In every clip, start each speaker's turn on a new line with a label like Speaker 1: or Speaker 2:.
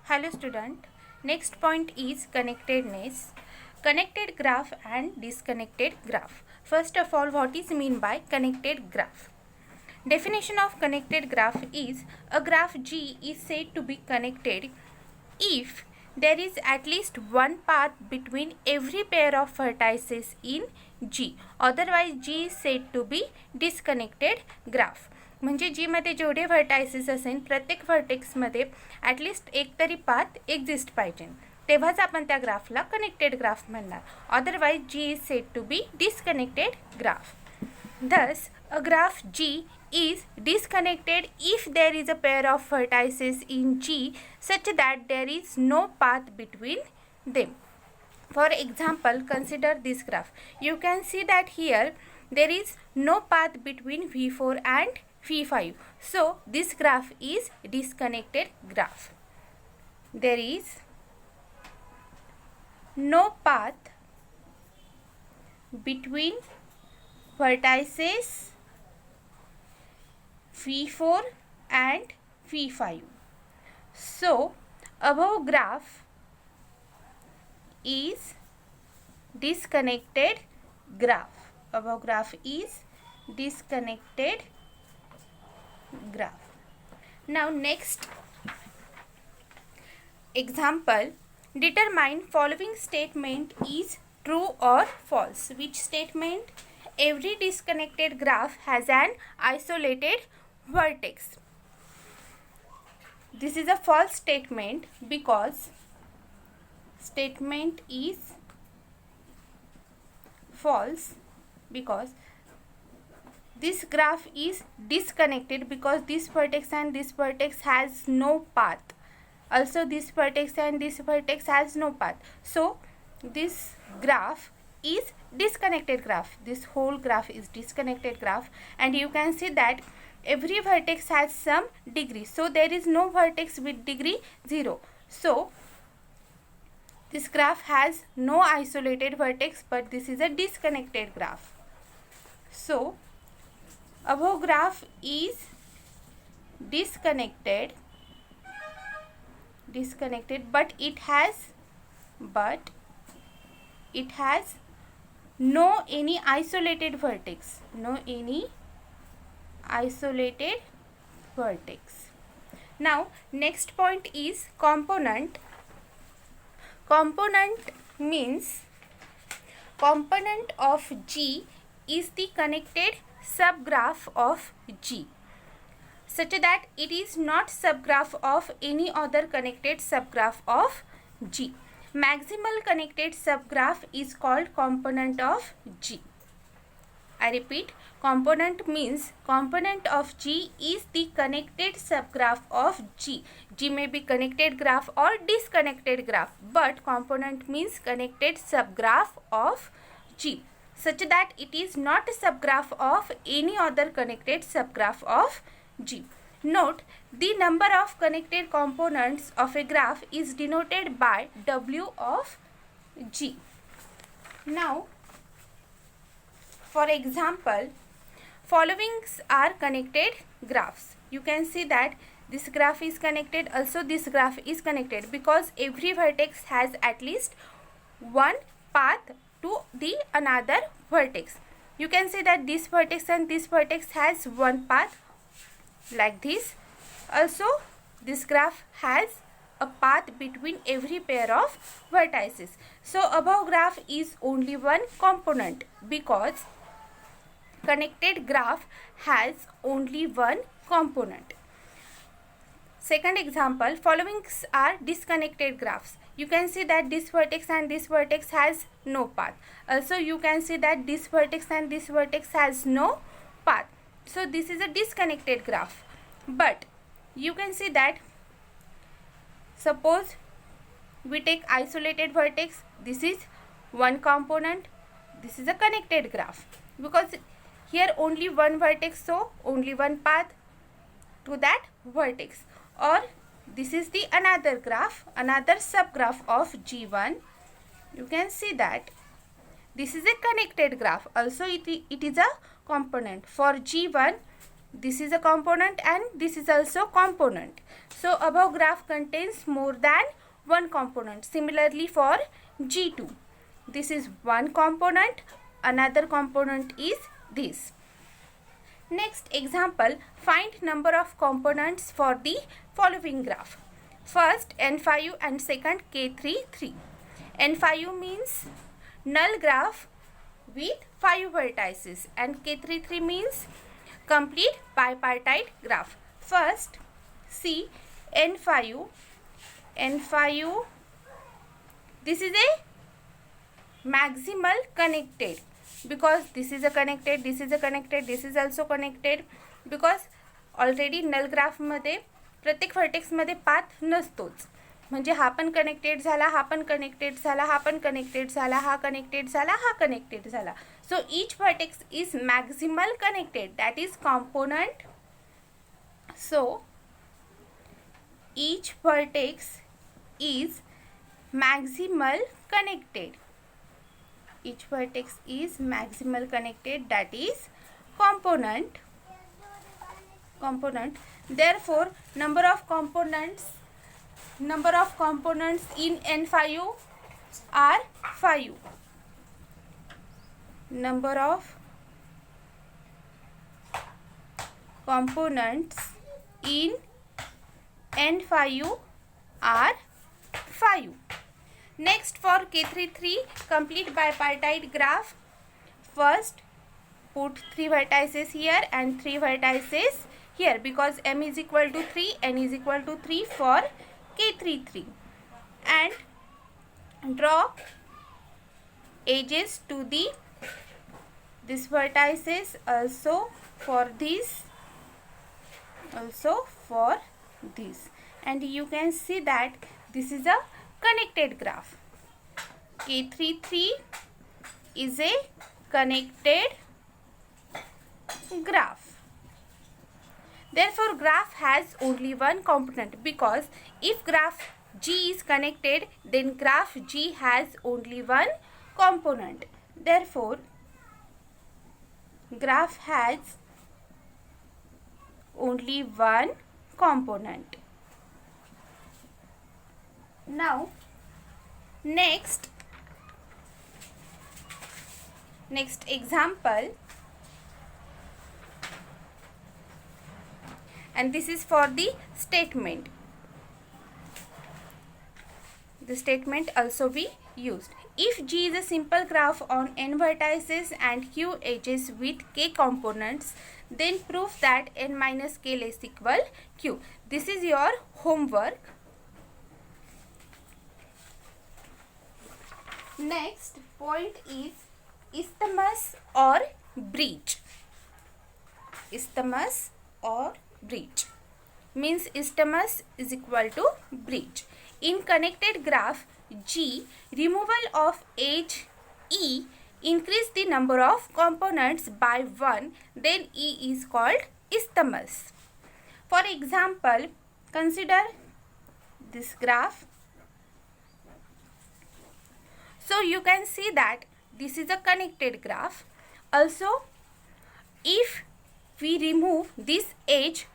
Speaker 1: Hello student, next point is connectedness. Connected graph and disconnected graph. First of all, what is mean by connected graph? Definition of connected graph is a graph G is said to be connected if there is at least one path between every pair of vertices in G. Otherwise G is said to be disconnected graph. म्हणजे जी मध्ये जेवढे vertices असेल प्रत्येक व्हर्टेक्समध्ये at least एक तरी path exist पाहिजे, तेव्हाच आपण त्या ग्राफला कनेक्टेड ग्राफ म्हणणार. Otherwise G is said to be disconnected graph. Thus, a graph G is disconnected if there is a pair of vertices in G such that there is no path between them. For example, consider this graph. You can see that here there is no path between V4 and V5. So, this graph is disconnected graph. There is no path between vertices V4 and V5. So, above graph is disconnected graph. Above graph is disconnected graph. Now next example, determine following statement is true or false. Which statement? Every disconnected graph has an isolated vertex. This is a false statement because statement is false because this graph is disconnected because this vertex and this vertex has no path. Also this vertex and this vertex has no path. So this graph is disconnected graph. This whole graph is disconnected graph, and you can see that every vertex has some degree. So there is no vertex with degree 0. So this graph has no isolated vertex, but this is a disconnected graph. So above graph is disconnected, but it has no any isolated vertex, Now next point is component. Component means component of G is the connected subgraph of G such that it is not subgraph of any other connected subgraph of G. Maximal connected subgraph is called component of G. I repeat, component means component of G is the connected subgraph of G. G may be connected graph or disconnected graph, but component means connected subgraph of G such that it is not a subgraph of any other connected subgraph of G. Note, the number of connected components of a graph is denoted by W of G. Now, for example, followings are connected graphs. You can see that this graph is connected, also this graph is connected because every vertex has at least one path to the another vertex. You can see that this vertex and this vertex has one path like this. Also this graph has a path between every pair of vertices. So above graph is only one component because connected graph has only one component. Second example, followings are disconnected graphs. You can see that this vertex and this vertex has no path. Also you can see that this vertex and this vertex has no path. So this is a disconnected graph. But you can see that suppose we take isolated vertex, this is one component, this is a connected graph because here only one vertex, so only one path to that vertex. Or this is the another graph, another subgraph of G1. You can see that this is a connected graph, also it is a component. For G1 this is a component and this is also component. So above graph contains more than one component. Similarly for G2, this is one component, another component is this. Next example, find number of components for the following graph. First N5 and second K3, 3. N5 means null graph with 5 vertices and K3 means complete bipartite graph. First see N5, this is a maximal connected, because this is a connected, this is a connected, this is also connected, because already null ग्राफमध्ये प्रत्येक व्हर्टेक्समध्ये path नसतोच, म्हणजे हा पण connected झाला, हा पण कनेक्टेड झाला, हा पण कनेक्टेड झाला, हा कनेक्टेड झाला, हा कनेक्टेड झाला. So each vertex is maximal connected, that is component. So each vertex is maximal connected. Each vertex is maximal connected, that is component. Therefore number of components in N5 are 5. Number of components in N5 are 5. Next for K3, complete bipartite graph. First put 3 vertices here and 3 vertices here, because m is equal to 3, n is equal to 3 for K3, and draw edges to this vertices also for this, and you can see that this is a connected graph. K3 is a connected graph. Therefore graph has only one component, because if graph G is connected, then graph G has only one component. Therefore graph has only one component. Now next example, and this is for the statement. The statement also be used. If G is a simple graph on n vertices and q edges with k components, then prove that n minus k less equal q. This is your homework. Next point is isthmus or breach. Isthmus or breach means isthmus is equal to breach. In connected graph G, removal of edge E increase the number of components by 1, then E is called isthmus. For example, consider this graph. So you can see that this is a connected graph. Also, if we remove this edge,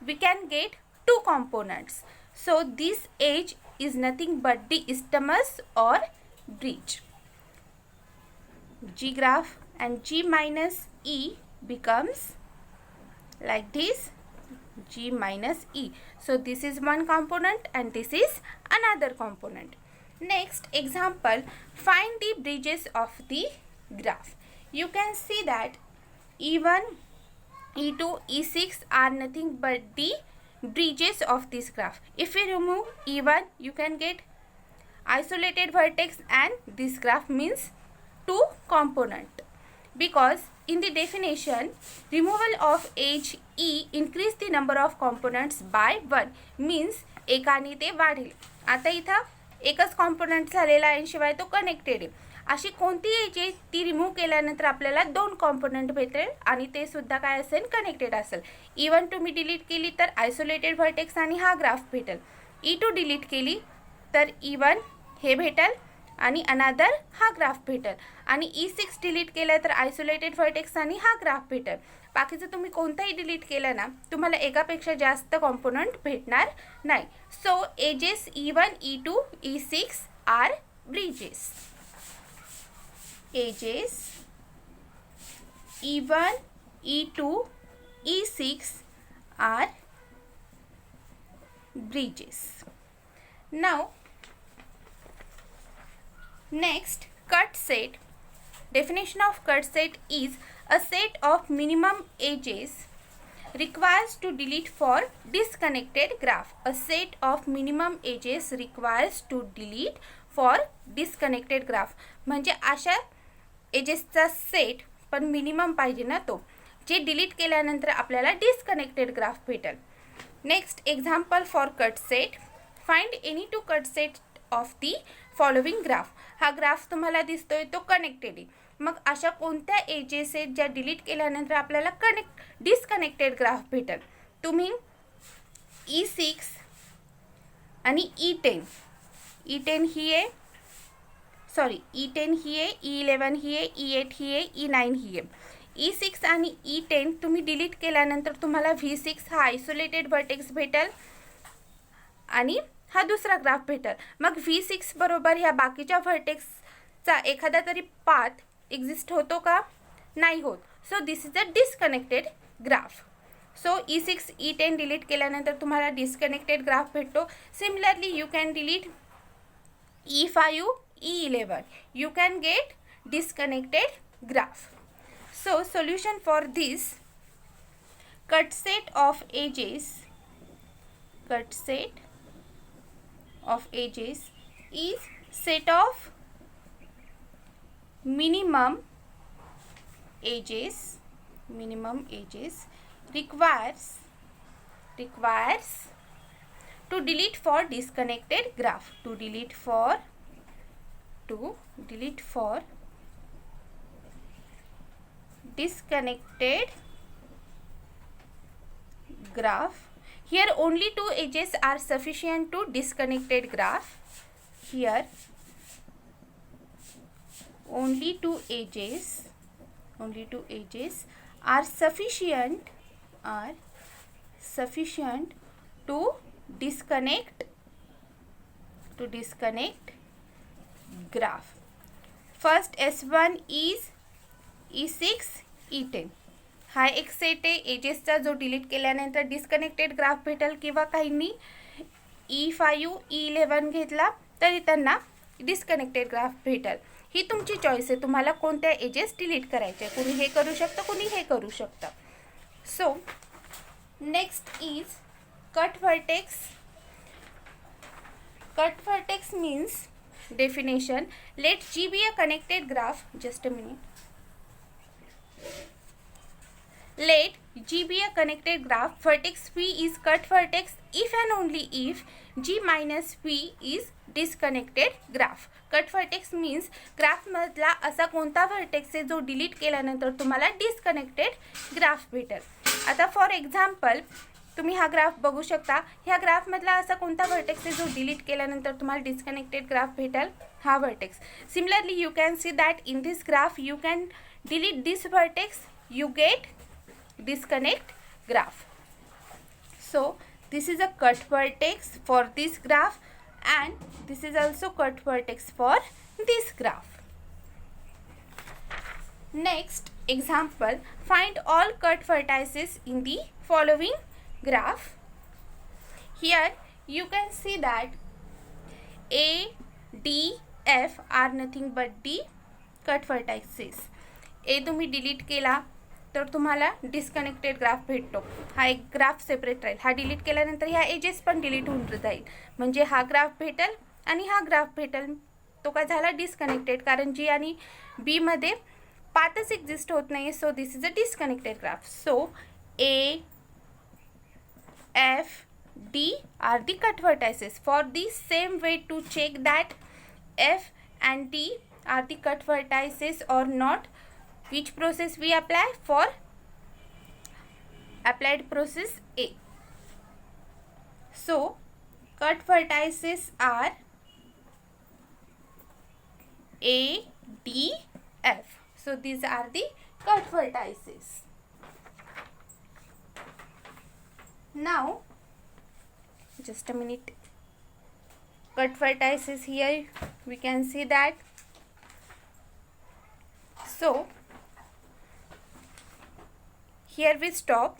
Speaker 1: we can get 2 components. So this edge is nothing but the isthmus or breach. G graph and G minus E becomes like this, G minus E. So this is one component and this is another component. Next example, find the bridges of the graph. You can see that E1, E2, E6 are nothing but the bridges of this graph. If we remove E1, you can get isolated vertex, and this graph means 2 component, because in the definition removal of edge E increase the number of components by 1 means एकाने ते वाढेल. आता इथं एकच component झालेला आहे शिवाय तो कनेक्टेड आहे. अशी कोणती एज आहे ती रिमूव्ह केल्यानंतर आपल्याला 2 कॉम्पोनंट भेटेल आणि ते सुद्धा काय असेल, कनेक्टेड असेल. E1 तुम्ही डिलीट केली तर आयसोलेटेड व्हर्टेक्स आणि हा ग्राफ भेटेल. E2 डिलीट केली तर E1 हे भेटेल आणि अनादर हा ग्राफ भेटेल. आणि E6 डिलीट केलं तर आयसोलेटेड व्हर्टेक्स आणि हा ग्राफ भेटेल. बाकीचं तुम्ही कोणताही डिलीट केलं ना तुम्हाला एकापेक्षा जास्त कॉम्पोनंट भेटणार नाही. So edges E1, E2, E6 are bridges. Edges E1, E2, E6 are bridges. Now next, cut set. Definition of cut set is a set of minimum edges requires to delete for disconnected graph. A set of minimum edges requires to delete for disconnected graph. म्हणजे अशा एजेसचा set पण minimum पाहिजे ना तो, जे delete केल्यानंतर आपल्याला disconnected graph भेटेल. Next example for cut set. Find any two cut set of the following graph. हा ग्राफ तुम्हाला दिसतोय तो कनेक्टेड आहे. मग अशा कोणत्या एजेस आहेत ज्या डिलीट केल्यानंतर आपल्याला डिस्कनेक्टेड ग्राफ भेटेल. तुम्ही E6 आणि E10 ही आहे, सॉरी E10 ही आहे, E11 ही आहे, E8 ही आहे, E9 ही आहे. E6 आणि E10 तुम्ही डिलीट केल्यानंतर तुम्हाला V6 हा आयसोलेटेड व्हर्टेक्स भेटेल आणि हा दुसरा ग्राफ भेटेल. मग V6 बरोबर ह्या बाकीच्या व्हर्टेक्सचा एखादा तरी पाथ एक्झिस्ट होतो का? नाही होत. So this is a disconnected graph. So E6 E10 delete केल्यानंतर तुम्हाला डिस्कनेक्टेड ग्राफ भेटतो. Similarly you can delete E5 E11. You can get disconnected graph. So solution for this cut set of edges is set of minimum edges requires to delete for disconnected graph. To delete for disconnected graph. Here only two edges are sufficient to disconnected graph. Here only two edges are sufficient to disconnect graph. First S1 is E6 E10. हा एक set आहे एजेसचा जो delete केल्यानंतर disconnected graph भेटेल, किंवा काहींनी E5 E11 घेतला तरी त्यांना डिस्कनेक्टेड ग्राफ भेटेल. ही तुमची चॉईस आहे, तुम्हाला कोणत्या एजेस डिलीट करायचे. कुणी हे करू शकतं, कुणी हे करू शकतं. So next is cut vertex. Cut vertex means definition. Let G be a connected graph. Just a minute. Let G be a connected graph. Vertex P is cut vertex if and only if G minus P is disconnected graph. Cut vertex means graph मधला असा कोणता vertex आहे जो delete केल्यानंतर तुम्हाला disconnected graph भेटेल. आता for example तुम्ही हा ग्राफ बघू शकता. ह्या ग्राफमधला असा कोणता व्हर्टेक्स आहे जो डिलीट केल्यानंतर तुम्हाला डिस्कनेक्टेड ग्राफ भेटेल? हा vertex. Similarly you can see that in this graph you can delete this vertex, you get disconnect graph. So this is a cut vertex for this graph and this is also cut vertex for this graph. Next example, find all cut vertices in the following graph. Here you can see that A, D, F are nothing but the cut vertices. A तुम्ही delete केला तर तुम्हाला disconnected graph भेटतो. हा एक graph separate राहील. हा delete केल्यानंतर ह्या एजेस पण डिलीट होऊन जाईल, म्हणजे हा ग्राफ भेटेल आणि हा ग्राफ भेटेल. तो काय झाला? डिस्कनेक्टेड, कारण जी आणि बी मध्ये पाथच एक्झिस्ट होत नाही. So this is a disconnected graph. So A, F, D are the cut vertices. For the same way to check that F and D are the cut vertices or not, which process we apply? For applied process A. So cut vertices are A, D, F. So these are the cut vertices. Now, just a minute. Cut vertices here, we can see that. So here we stop.